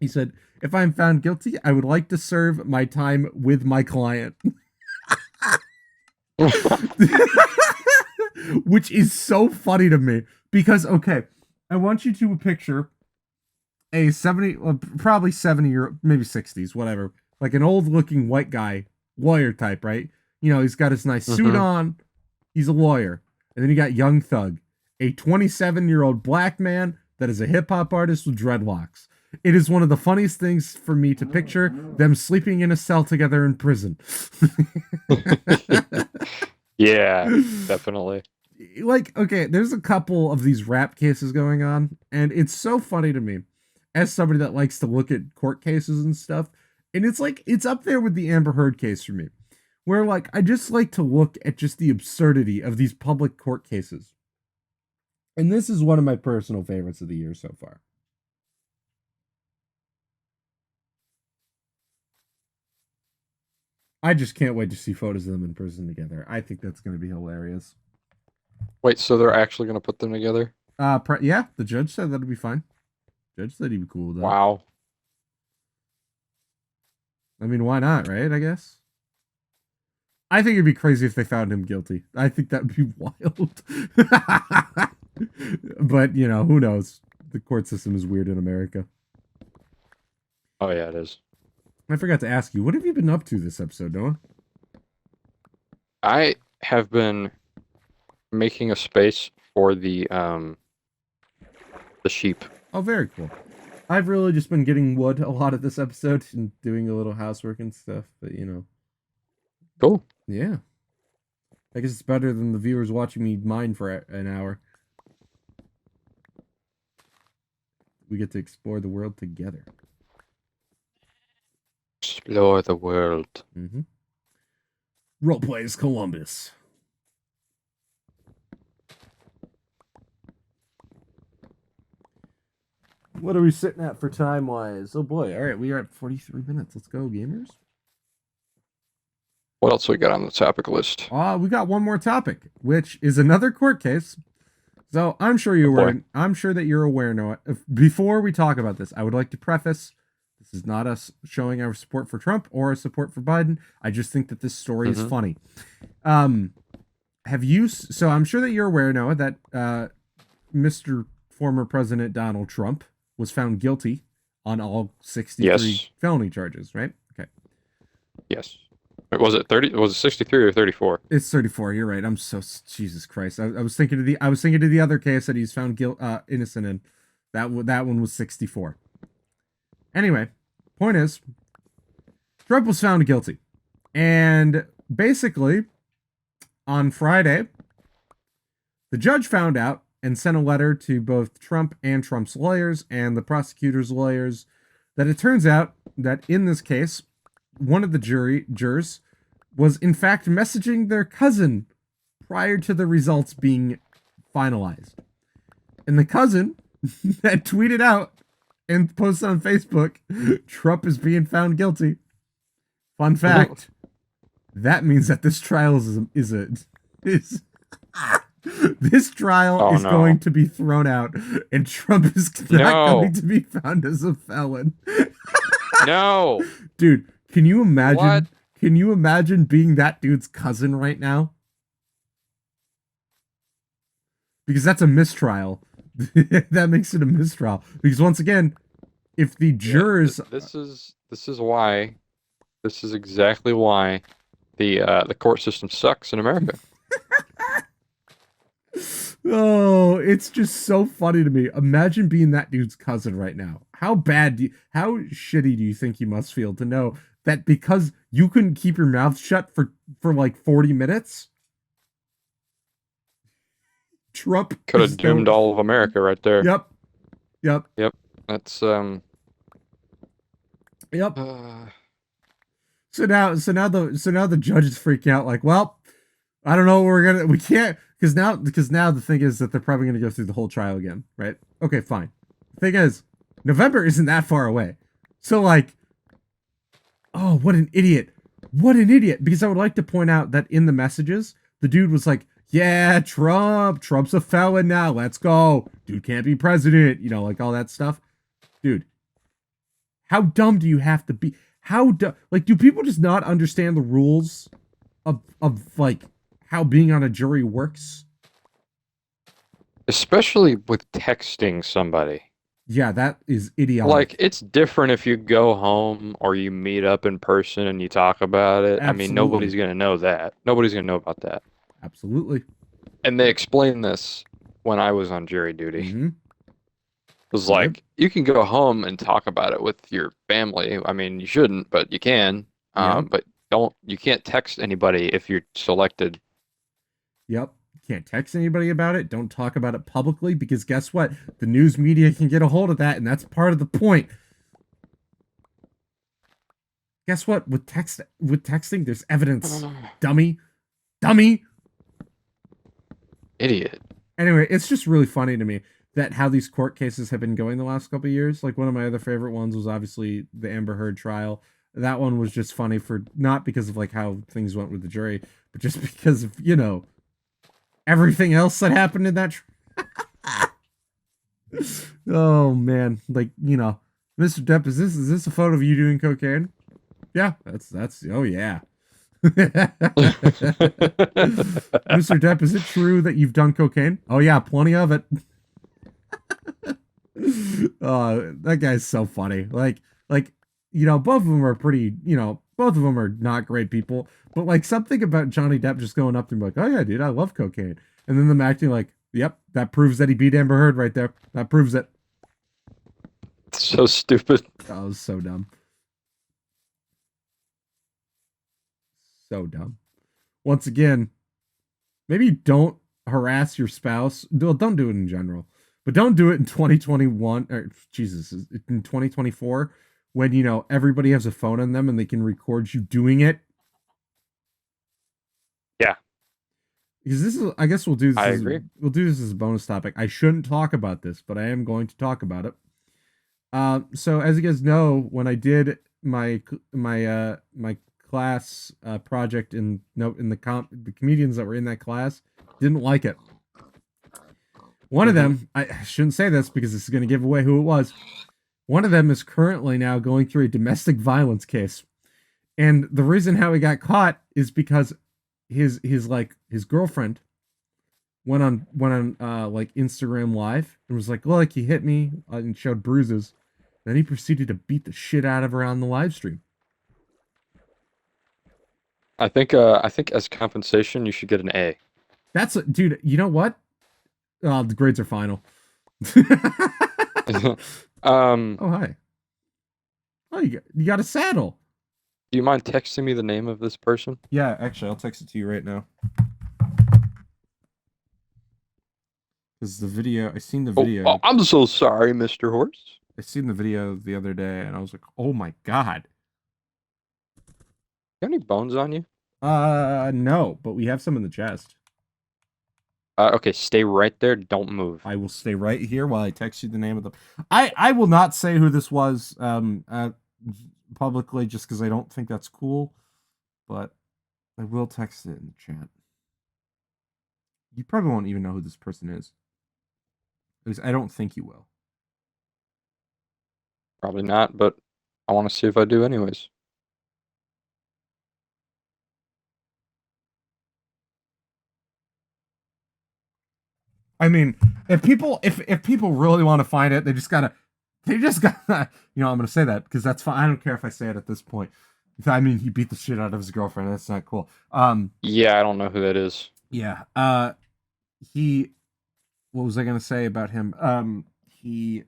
He said, if I'm found guilty, I would like to serve my time with my client. Which is so funny to me. Because, okay, I want you to picture a 70, probably 70 maybe 60s, whatever. Like an old looking white guy, lawyer type, right? He's got his nice suit on. He's a lawyer. And then you got Young Thug, a 27-year-old black man that is a hip-hop artist with dreadlocks. It is one of the funniest things for me to picture them sleeping in a cell together in prison. Yeah, definitely. Like, okay, there's a couple of these rap cases going on, and it's so funny to me as somebody that likes to look at court cases and stuff. And it's like, it's up there with the Amber Heard case for me, where like, I just like to look at just the absurdity of these public court cases. And this is one of my personal favorites of the year so far. I just can't wait to see photos of them in prison together. I think that's going to be hilarious. Wait, so they're actually going to put them together? Yeah, the judge said that'd be fine. Judge said he'd be cool with that. Wow. I mean, why not, right? I guess. I think it'd be crazy if they found him guilty. I think that would be wild. But, who knows? The court system is weird in America. Oh, yeah, it is. I forgot to ask you, what have you been up to this episode, Noah? I have been making a space for the sheep. Oh, very cool. I've really just been getting wood a lot of this episode and doing a little housework and stuff, but Cool. Yeah. I guess it's better than the viewers watching me mine for an hour. We get to explore the world together. Explore the world. Mm-hmm. Roleplays Columbus. What are we sitting at for time-wise? Oh boy, alright, we are at 43 minutes. Let's go, gamers. What else we got on the topic list? We got one more topic, which is another court case. So I'm sure you're aware. I'm sure that you're aware, Noah. Before we talk about this, I would like to preface: this is not us showing our support for Trump or our support for Biden. I just think that this story is funny. Have you? So I'm sure that you're aware, Noah, that Mr. Former President Donald Trump was found guilty on all 63 felony charges, right? Okay. Yes. Was it 30? Was it 63 or 34? It's 34. You're right. I'm so Jesus Christ. I was thinking of the other case that he's found innocent in. That one was 64. Anyway, point is, Trump was found guilty, and basically, on Friday, the judge found out and sent a letter to both Trump and Trump's lawyers and the prosecutor's lawyers that it turns out that in this case, one of the jurors was in fact messaging their cousin prior to the results being finalized. And the cousin had tweeted out and posted on Facebook, Trump is being found guilty. Fun fact. That means that this trial is this trial Oh is no. going to be thrown out, and Trump is not going No. to be found as a felon. No. Dude, can you What? imagine? Can you imagine being that dude's cousin right now? Because that's a mistrial. That makes it a mistrial. Because once again, if the Yeah, jurors, this is exactly why the court system sucks in America. oh, it's just so funny to me. Imagine being that dude's cousin right now. How shitty do you think you must feel to know that because you couldn't keep your mouth shut for like 40 minutes, Trump Could have is no. doomed all of America right there. Yep, yep, Yep. That's yep. uh, So now the judge is freaking out. Like, well, I don't know. We can't because now the thing is that they're probably gonna go through the whole trial again, right? Okay, fine. The thing is, November isn't that far away, so like, oh, what an idiot! What an idiot! Because I would like to point out that in the messages, the dude was like, "Yeah, Trump's a felon now. Let's go. Dude can't be president." You know, like all that stuff. Dude, how dumb do you have to be? How like do people just not understand the rules of like how being on a jury works? especially with texting somebody. Yeah, that is idiotic. Like it's different if you go home or you meet up in person and you talk about it. I mean, Absolutely. nobody's gonna know that. Nobody's gonna know about that. Absolutely. And they explained this when I was on jury duty. It Mm-hmm. was Yep. like you can go home and talk about it with your family. I mean, you shouldn't, but you can. Yep. But you can't text anybody if you're selected. Yep. Can't text anybody about it. Don't talk about it publicly because guess what? The news media can get a hold of that, and that's part of the point. Guess what? With texting, there's evidence. Dummy. Dummy. Idiot. Anyway, it's just really funny to me that how these court cases have been going the last couple of years. Like one of my other favorite ones was obviously the Amber Heard trial. That one was just funny for not because of like how things went with the jury, but just because of, everything else that happened in that oh man, like, Mr. Depp, is this a photo of you doing cocaine? Yeah, that's oh yeah. Mr. Depp, is it true that you've done cocaine? Oh yeah, plenty of it. That guy's so funny. Like, both of them are pretty, both of them are not great people. But like something about Johnny Depp just going up to him like, oh yeah, dude, I love cocaine. And then them acting like, yep, that proves that he beat Amber Heard right there. That proves it. So stupid. That was so dumb. So dumb. Once again, maybe don't harass your spouse. Don't do it in general, but don't do it in 2021 or Jesus, in 2024 when everybody has a phone on them and they can record you doing it. Yeah, Because this is, I guess we'll do this as a bonus topic. I shouldn't talk about this, but I am going to talk about it. So as you guys know, when I did my class project in the comedians that were in that class didn't like it. One of them, I shouldn't say this because this is going to give away who it was. One of them is currently now going through a domestic violence case, and the reason how he got caught is because his girlfriend went on like Instagram Live and was like, "Look, he hit me," and showed bruises. Then he proceeded to beat the shit out of her on the live stream. I think as compensation you should get an A. Dude. You know what? The grades are final. Oh hi. Oh, you got a saddle. Do you mind texting me the name of this person? Yeah, actually, I'll text it to you right now. Because the video, I seen the video. I'm so sorry, Mr. Horse. I seen the video the other day, and I was like, "Oh my god!" You have any bones on you? No, but we have some in the chest. Okay, stay right there. Don't move. I will stay right here while I text you the name of the. I will not say who this was publicly just because I don't think that's cool, but I will text it in the chat. You probably won't even know who this person is. At least I don't think you will. Probably not, but I want to see if I do anyways. I mean, if people really want to find it, they just gotta I'm gonna say that because that's fine. I don't care if I say it at this point. I mean, he beat the shit out of his girlfriend. That's not cool. Yeah, I don't know who that is. Yeah. He. What was I gonna say about him? He.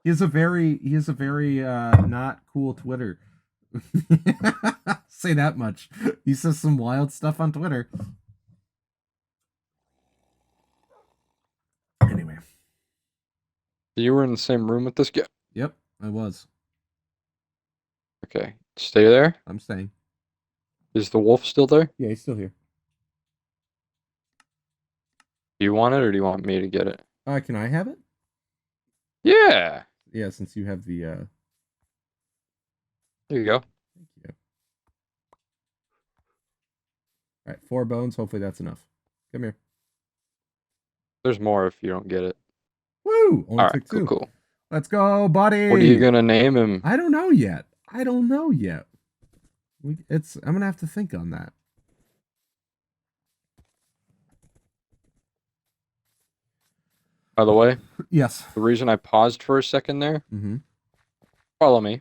He has a very not cool Twitter. Say that much. He says some wild stuff on Twitter. Anyway. You were in the same room with this guy? Yep, I was. Okay, stay there. I'm staying. Is the wolf still there? Yeah, he's still here. Do you want it or do you want me to get it? Can I have it? Yeah. Yeah, since you have the There you go. Thank you. Alright, 4 bones, hopefully that's enough. Come here. There's more if you don't get it. Woo! Only All took right, cool, 2. cool. Let's go, buddy. What are you gonna name him? I don't know yet. I'm gonna have to think on that. By the way, Yes. the reason I paused for a second there, Mm-hmm. follow me.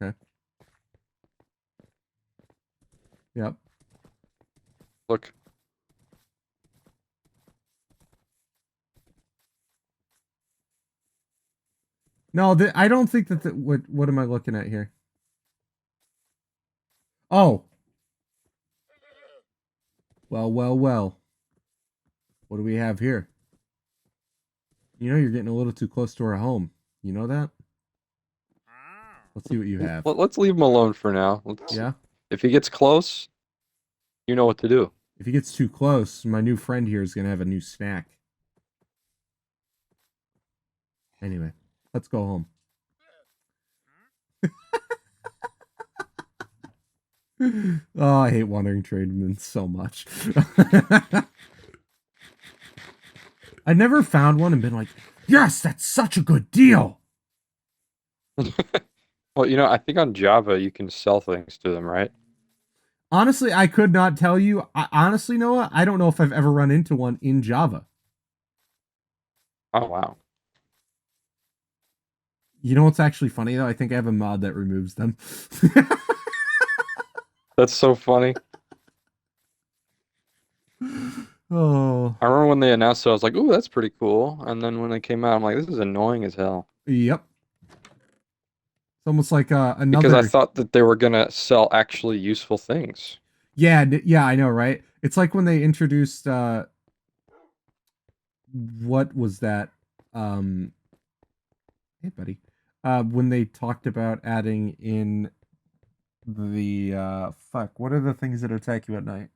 Okay. Yep. Look. No, I don't think that. What am I looking at here? Oh. Well, well, well. What do we have here? You know you're getting a little too close to our home. You know that? Let's see what you have. Let's leave him alone for now. Yeah? If he gets close, you know what to do. If he gets too close, my new friend here is going to have a new snack. Anyway, let's go home. Oh, I hate wandering tradesmen so much. I never found one and been like, yes, that's such a good deal. Well, I think on Java you can sell things to them, right? Honestly, I could not tell you. Honestly, Noah, I don't know if I've ever run into one in Java. Oh, wow. You know what's actually funny, though? I think I have a mod that removes them. That's so funny. Oh. I remember when they announced it, I was like, ooh, that's pretty cool. And then when it came out, I'm like, this is annoying as hell. Yep. It's almost like another... Because I thought that they were going to sell actually useful things. Yeah, I know, right? It's like when they introduced... what was that? Hey, buddy. When they talked about adding in the... what are the things that attack you at night?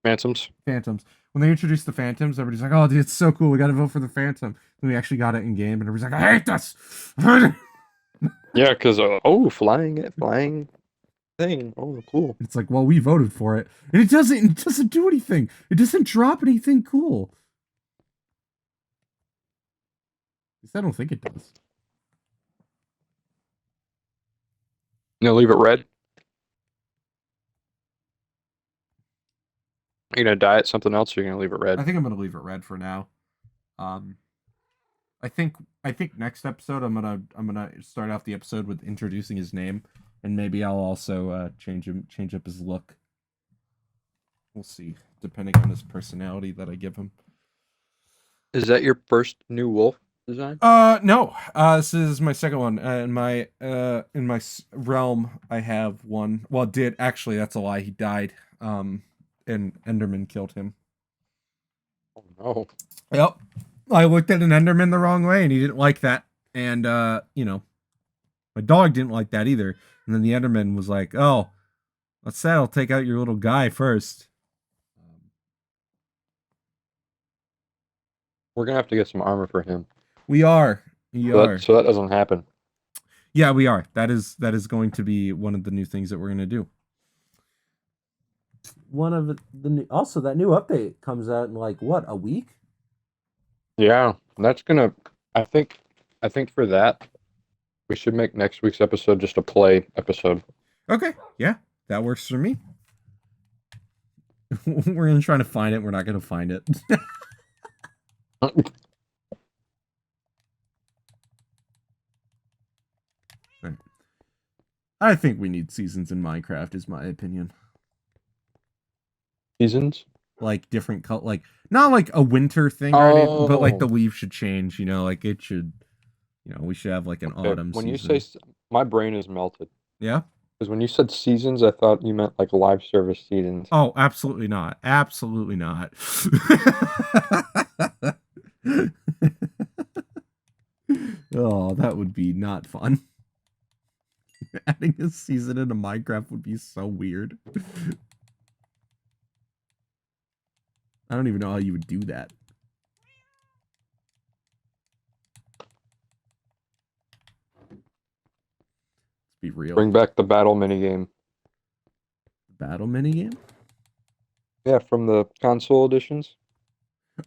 Phantoms. When they introduced the Phantoms, everybody's like, oh, dude, it's so cool. We got to vote for the Phantom. Then we actually got it in game, and everybody's like, I hate this. Yeah, because, flying thing. Oh, cool. It's like, well, we voted for it. And it doesn't do anything. It doesn't drop anything cool. At least I don't think it does. Leave it red. You're gonna dye it something else, or you're gonna leave it red? I think I'm gonna leave it red for now. I think next episode I'm gonna start off the episode with introducing his name, and maybe I'll also change up his look. We'll see, depending on his personality that I give him. Is that your first new wolf design? No. This is my second one. In my realm, I have one. Well, that's a lie. He died. And Enderman killed him. Oh no. Yep. I looked at an Enderman the wrong way, and he didn't like that. And my dog didn't like that either. And then the Enderman was like, "Oh, Let's say I'll take out your little guy first. We're gonna have to get some armor for him. We are. We So that are. so that doesn't happen. Yeah, we are. That is going to be one of the new things that we're gonna do. One of the new, also that new update comes out in like what, a week? Yeah, that's gonna. I think. I think for that, we should make next week's episode just a play episode. Okay, yeah, that works for me. We're gonna try to find it. We're not gonna find it. Right. I think we need seasons in Minecraft, is my opinion. Seasons. Like different color, like not like a winter thing or anything, but like Oh, the leaves should change. Like it should. We should have like an okay. autumn When you say, season. my brain is melted Yeah. because when you said seasons, I thought you meant like live service seasons. Oh, absolutely not. Absolutely not. Oh, that would be not fun. Adding a season into Minecraft would be so weird. I don't even know how you would do that. Let's be real. Bring back the battle minigame. Battle minigame? Yeah, from the console editions.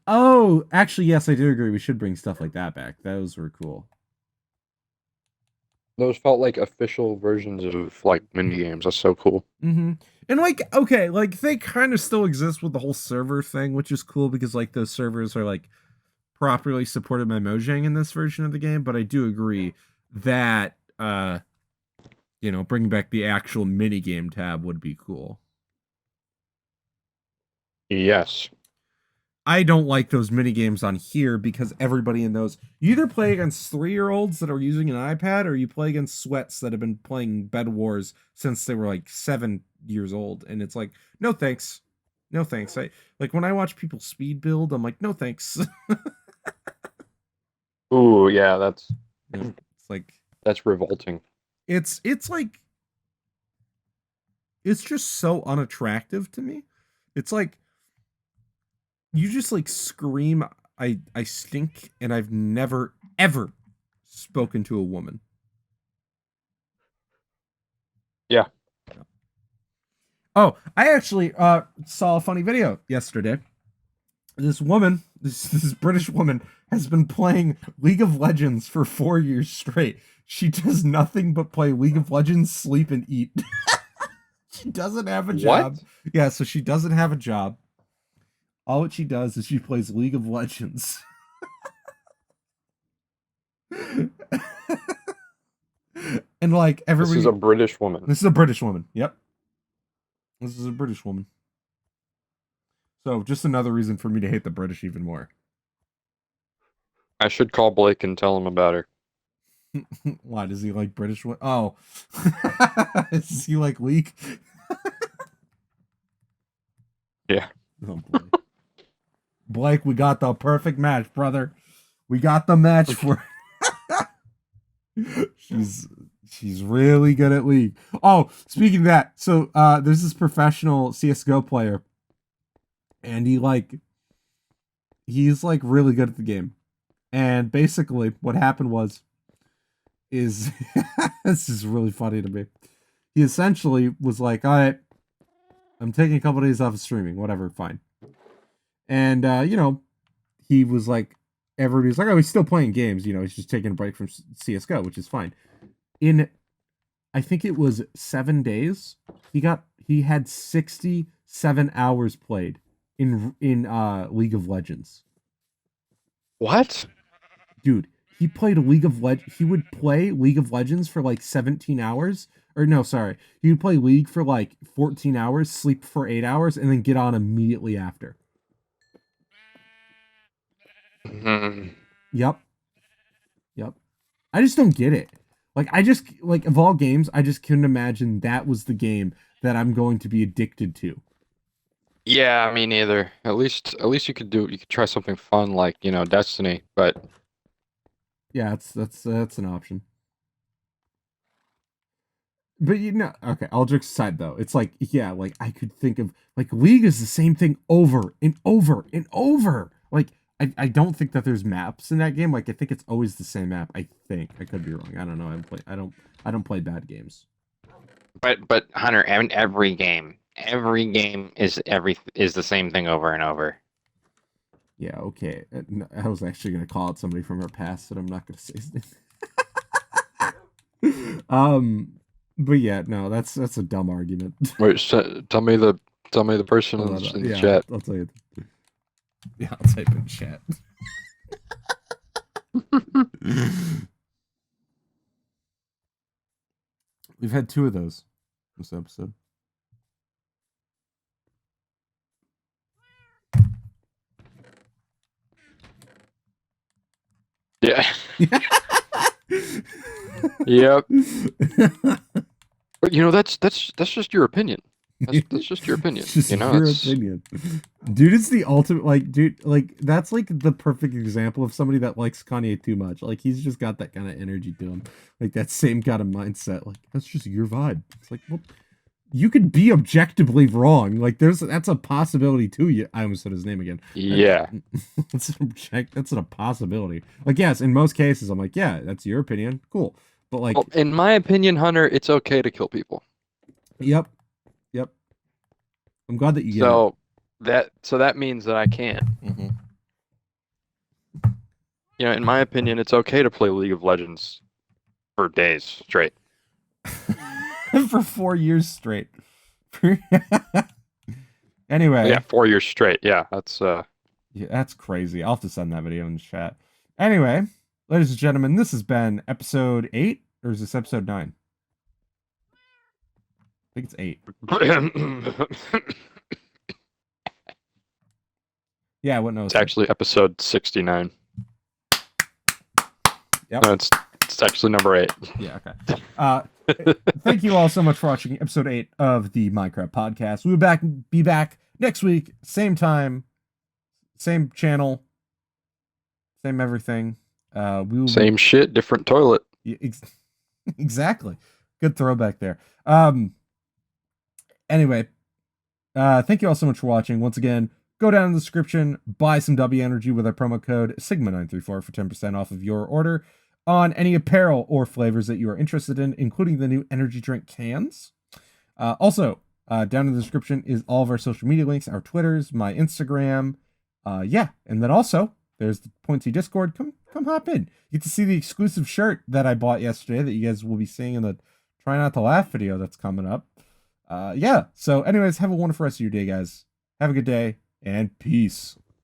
Oh, actually, yes, I do agree. We should bring stuff like that back. Those were cool. Those felt like official versions of like minigames. That's so cool. Mm-hmm. And like, okay, like they kind of still exist with the whole server thing, which is cool because like those servers are like properly supported by Mojang in this version of the game. But I do agree that bringing back the actual mini game tab would be cool. Yes. I don't like those mini games on here because everybody in those, you either play against 3-year-olds that are using an iPad or you play against sweats that have been playing Bed Wars since they were like 7 years old. And it's like, no thanks. No thanks. I like when I watch people speed build, I'm like, no thanks. Ooh, yeah, that's It's like that's revolting. it's like it's just so unattractive to me. It's like you just like scream I stink and I've never ever spoken to a woman. Yeah. Oh, I actually saw a funny video yesterday. This woman, this British woman, has been playing League of Legends for 4 years straight. She does nothing but play League of Legends, sleep, and eat. She doesn't have a job. What? Yeah, so she doesn't have a job. All what she does is she plays League of Legends. And like This is everybody, a British woman. this is a British woman. Yep, this is a British woman. So just another reason for me to hate the British even more. I should call Blake and tell him about her. Why does he like British? Oh, does he like leak? Yeah. Oh boy, Blake, we got the perfect match, brother. We got the match for. she's really good at League. Oh, speaking of that, so there's this professional CS:GO player, and he's like really good at the game. And basically, what happened is this is really funny to me. He essentially was like, "All right, I'm taking a couple days off of streaming, whatever, fine." And he was like, everybody's like, "Oh, he's still playing games. He's just taking a break from CS:GO, which is fine." In I think it was 7 days, he had 67 hours played in League of Legends. What? Dude, he played he would play League of Legends for like 17 hours. Or no, sorry. He would play League for like 14 hours, sleep for 8 hours, and then get on immediately after. Yep. Yep. I just don't get it. Like of all games, I just couldn't imagine that was the game that I'm going to be addicted to. Yeah, me neither. At least you could try something fun like, Destiny, but Yeah, that's an option. But okay, all jokes aside though, it's like, yeah, like I could think of like League is the same thing over and over and over. Like I don't think that there's maps in that game. Like I think it's always the same map. I think I could be wrong. I don't know. I don't play bad games. But Hunter, every game is the same thing over and over. Yeah, okay. I was actually gonna call out somebody from our past, but I'm not gonna say his name. But yeah, no, that's a dumb argument. Wait, tell me the person in the Yeah, chat. I'll tell you. Yeah, I'll type in chat. We've had 2 of those this episode. Yeah. Yep. But that's just your opinion. That's just your opinion. It's just your opinion. Dude, it's the ultimate, like, dude, like, that's like the perfect example of somebody that likes Kanye too much. Like, he's just got that kind of energy to him. Like, that same kind of mindset. Like, that's just your vibe. It's like, well, you could be objectively wrong. Like, that's a possibility too. I almost said his name again. Yeah. That's a possibility. Like, yes, in most cases, I'm like, yeah, that's your opinion. Cool. But like, well, in my opinion, Hunter, it's okay to kill people. Yep. I'm glad that you get it. So that means that I can. Mm-hmm. In my opinion, it's okay to play League of Legends for days straight. For 4 years straight. Anyway. Yeah, 4 years straight. Yeah, that's Yeah, that's crazy. I'll have to send that video in the chat. Anyway, ladies and gentlemen, this has been episode 8, or is this episode 9? I think it's 8. Yeah, what knows? It's actually episode 69. Yep. No, it's actually number 8. Yeah, okay. Thank you all so much for watching episode 8 of the Minecraft podcast. We'll be back next week, same time, same channel, same everything. Same shit, different toilet. Exactly. Good throwback there. Anyway, thank you all so much for watching. Once again, go down in the description, buy some W Energy with our promo code Sigma934 for 10% off of your order on any apparel or flavors that you are interested in, including the new energy drink cans. Also, down in the description is all of our social media links, our Twitters, my Instagram. Yeah, and then also there's the Pointy Discord. Come hop in. You get to see the exclusive shirt that I bought yesterday that you guys will be seeing in the Try Not to Laugh video that's coming up. Yeah, so anyways, have a wonderful rest of your day, guys. Have a good day, and peace.